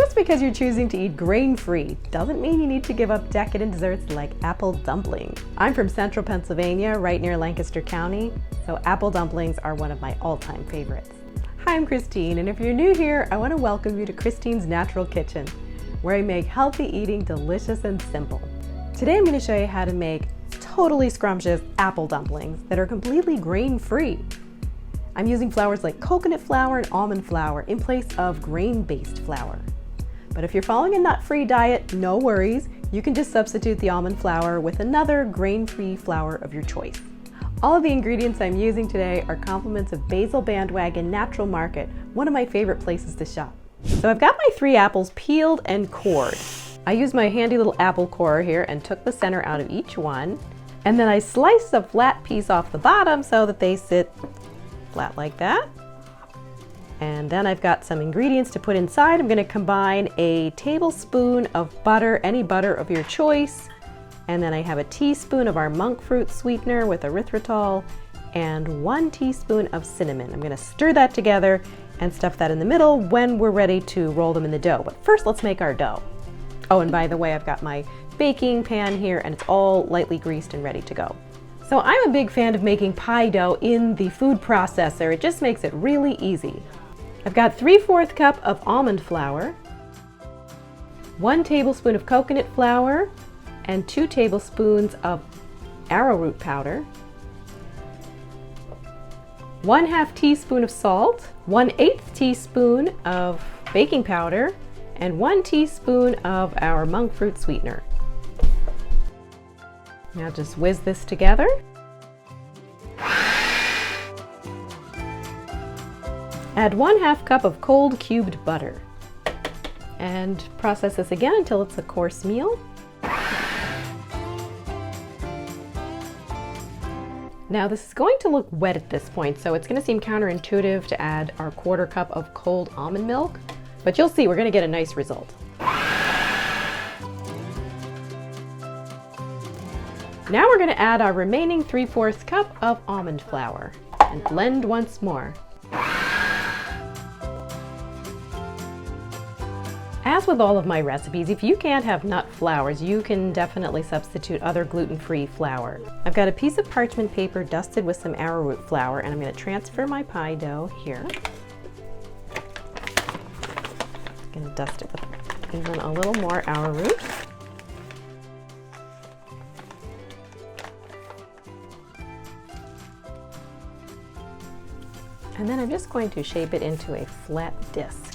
Just because you're choosing to eat grain-free doesn't mean you need to give up decadent desserts like apple dumpling. I'm from central Pennsylvania, right near Lancaster County, so apple dumplings are one of my all-time favorites. Hi, I'm Christine, and if you're new here, I want to welcome you to Christine's Natural Kitchen, where I make healthy eating delicious and simple. Today I'm going to show you how to make totally scrumptious apple dumplings that are completely grain-free. I'm using flours like coconut flour and almond flour in place of grain-based flour. But if you're following a nut-free diet, no worries. You can just substitute the almond flour with another grain-free flour of your choice. All of the ingredients I'm using today are compliments of Basil Bandwagon Natural Market, one of my favorite places to shop. So I've got my 3 apples peeled and cored. I used my handy little apple corer here and took the center out of each one. And then I sliced a flat piece off the bottom so that they sit flat like that. And then I've got some ingredients to put inside. I'm going to combine a tablespoon of butter, any butter of your choice. And then I have a teaspoon of our monk fruit sweetener with erythritol and 1 teaspoon of cinnamon. I'm going to stir that together and stuff that in the middle when we're ready to roll them in the dough. But first, let's make our dough. Oh, and by the way, I've got my baking pan here and it's all lightly greased and ready to go. So I'm a big fan of making pie dough in the food processor. It just makes it really easy. I've got 3/4 cup of almond flour, 1 tablespoon of coconut flour, and 2 tablespoons of arrowroot powder, 1/2 teaspoon of salt, 1/8 teaspoon of baking powder, and 1 teaspoon of our monk fruit sweetener. Now just whiz this together. Add 1/2 cup of cold cubed butter and process this again until it's a coarse meal. Now this is going to look wet at this point, so it's going to seem counterintuitive to add our 1/4 cup of cold almond milk, but you'll see we're going to get a nice result. Now we're going to add our remaining 3/4 cup of almond flour and blend once more. As with all of my recipes, if you can't have nut flours, you can definitely substitute other gluten-free flour. I've got a piece of parchment paper dusted with some arrowroot flour, and I'm going to transfer my pie dough here. I'm going to dust it with even a little more arrowroot. And then I'm just going to shape it into a flat disc.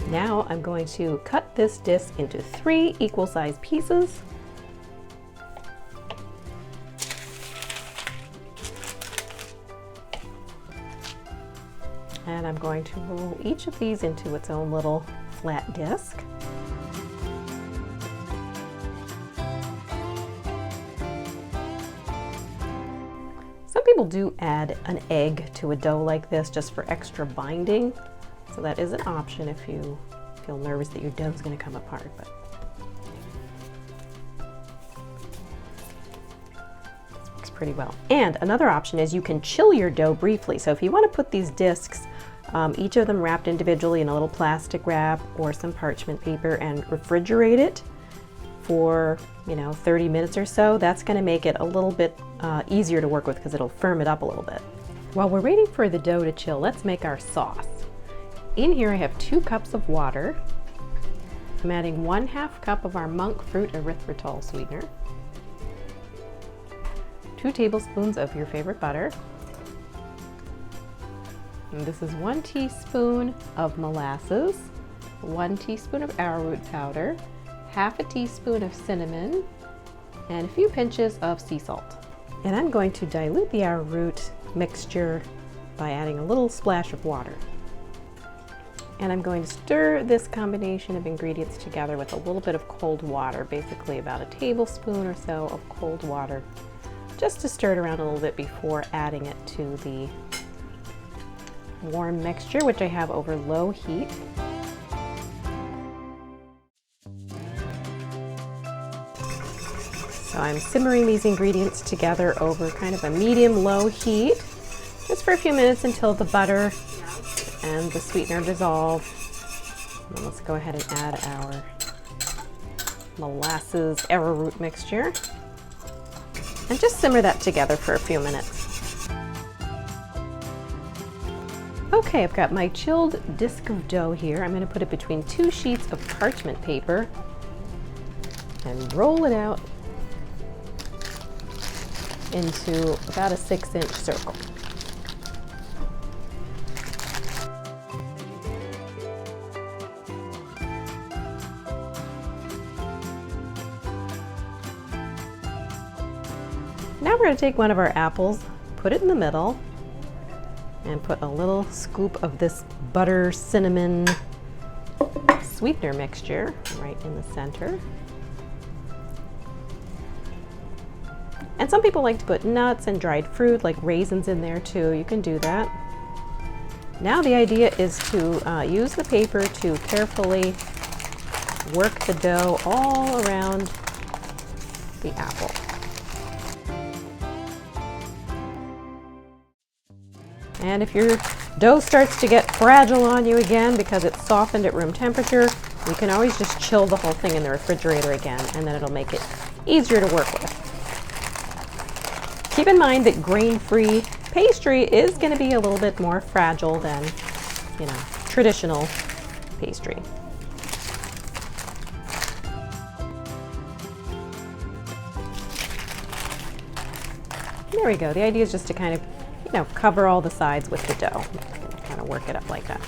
Now I'm going to cut this disc into 3 equal-sized pieces. And I'm going to roll each of these into its own little flat disc. Some people do add an egg to a dough like this just for extra binding. So that is an option if you feel nervous that your dough is going to come apart. But this works pretty well. And another option is you can chill your dough briefly. So if you want to put these discs, each of them wrapped individually in a little plastic wrap or some parchment paper, and refrigerate it for 30 minutes or so, that's going to make it a little bit easier to work with because it'll firm it up a little bit. While we're waiting for the dough to chill, let's make our sauce. In here I have 2 cups of water. I'm adding 1/2 cup of our monk fruit erythritol sweetener, 2 tablespoons of your favorite butter, and this is 1 teaspoon of molasses, 1 teaspoon of arrowroot powder, 1/2 teaspoon of cinnamon, and a few pinches of sea salt. And I'm going to dilute the arrowroot mixture by adding a little splash of water. And I'm going to stir this combination of ingredients together with a little bit of cold water, basically about a tablespoon or so of cold water, just to stir it around a little bit before adding it to the warm mixture, which I have over low heat. So I'm simmering these ingredients together over kind of a medium-low heat, just for a few minutes until the butter and the sweetener dissolve. And then let's go ahead and add our molasses arrowroot mixture and just simmer that together for a few minutes. Okay, I've got my chilled disc of dough here. I'm going to put it between 2 sheets of parchment paper and roll it out into about a 6-inch circle. Now we're going to take one of our apples, put it in the middle, and put a little scoop of this butter cinnamon sweetener mixture right in the center. And some people like to put nuts and dried fruit like raisins in there too. You can do that. Now the idea is to use the paper to carefully work the dough all around the apple. And if your dough starts to get fragile on you again because it's softened at room temperature, you can always just chill the whole thing in the refrigerator again, and then it'll make it easier to work with. Keep in mind that grain-free pastry is going to be a little bit more fragile than, traditional pastry. There we go. The idea is just to kind of cover all the sides with the dough. Kind of work it up like that.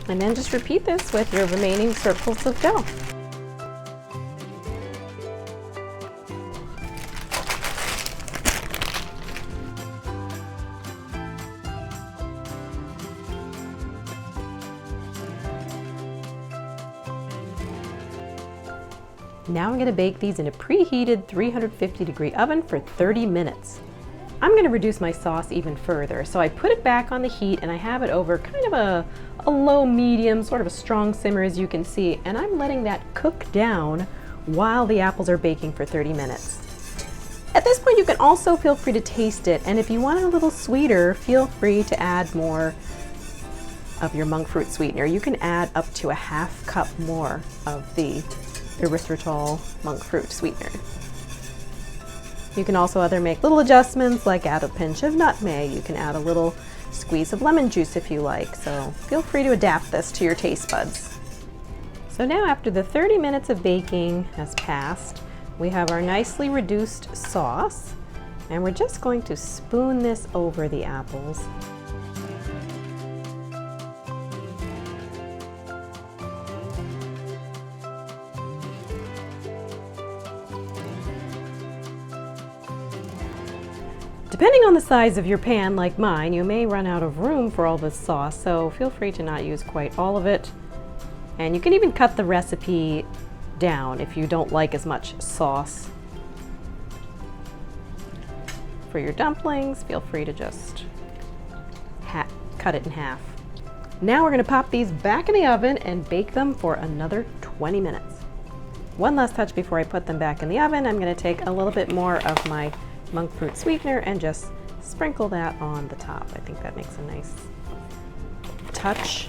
And then just repeat this with your remaining circles of dough. Now I'm going to bake these in a preheated 350-degree oven for 30 minutes. I'm going to reduce my sauce even further, so I put it back on the heat and I have it over kind of a low-medium, sort of a strong simmer as you can see, and I'm letting that cook down while the apples are baking for 30 minutes. At this point you can also feel free to taste it, and if you want it a little sweeter, feel free to add more of your monk fruit sweetener. You can add up to a ½ cup more of the erythritol monk fruit sweetener. You can also make little adjustments, like add a pinch of nutmeg. You can add a little squeeze of lemon juice if you like, so feel free to adapt this to your taste buds. So now after the 30 minutes of baking has passed, we have our nicely reduced sauce, and we're just going to spoon this over the apples. Depending on the size of your pan, like mine, you may run out of room for all this sauce, so feel free to not use quite all of it. And you can even cut the recipe down if you don't like as much sauce. For your dumplings, feel free to just cut it in half. Now we're going to pop these back in the oven and bake them for another 20 minutes. One last touch before I put them back in the oven. I'm going to take a little bit more of my monk fruit sweetener and just sprinkle that on the top. I think that makes a nice touch.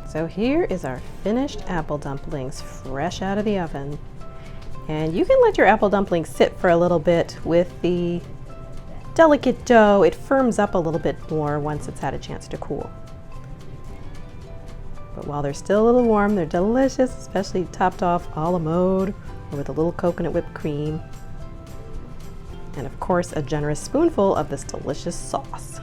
So here is our finished apple dumplings, fresh out of the oven. And you can let your apple dumplings sit for a little bit with the delicate dough. It firms up a little bit more once it's had a chance to cool. But while they're still a little warm, they're delicious, especially topped off a la mode or with a little coconut whipped cream. And of course, a generous spoonful of this delicious sauce.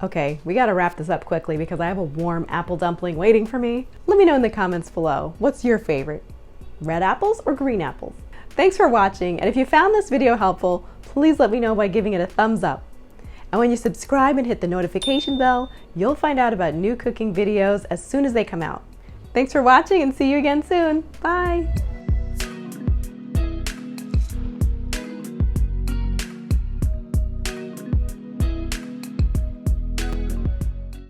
Okay, we gotta wrap this up quickly because I have a warm apple dumpling waiting for me. Let me know in the comments below, what's your favorite? Red apples or green apples? Thanks for watching, and if you found this video helpful, please let me know by giving it a thumbs up. And when you subscribe and hit the notification bell, you'll find out about new cooking videos as soon as they come out. Thanks for watching and see you again soon. Bye!